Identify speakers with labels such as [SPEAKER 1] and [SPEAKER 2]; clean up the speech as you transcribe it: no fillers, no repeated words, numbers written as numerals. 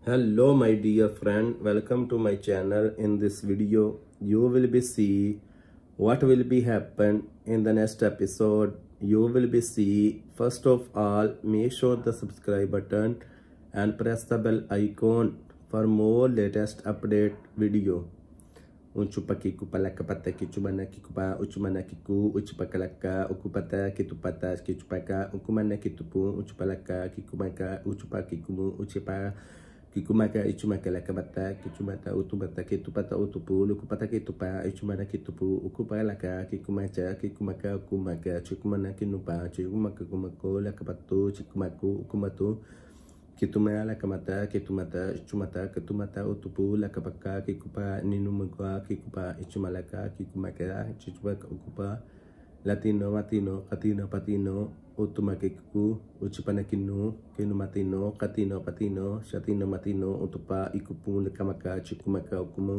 [SPEAKER 1] Hello my dear friend, welcome to my channel. In this video you will be see what will be happen in the next episode. You will be see, first of all, make sure the subscribe button and press the bell icon for more latest update video. Unchupakiku palakapata kichumana kikupa uchumana kiku uchupakalaka ukupata kitupata kichupaka ukumana kitupu uchupalaka kikumaka uchupakikumu uchipa kikumaka ichumakalaka bata kichumata utubata kitupata utupu lukupata kitupa ichumana kitupu ukupalaka kikumacha kikumaka ukumaka chikumana kinupa chikumaka kumako lakapatu chikumaku ukumatu Kituma la kamata, kitumata, chumata, ketumata, utupu, la kapaka, kikupa, ninumukwa, kikupa, ichumalaka, kikumaka, chichubaka, ukupa, latino, matino, katino, patino, utumakiku, uchipanakinu, kinumatino, katino, patino, shatino, matino, utupa, ikupu, la kamaka, chikumaka, ukumu.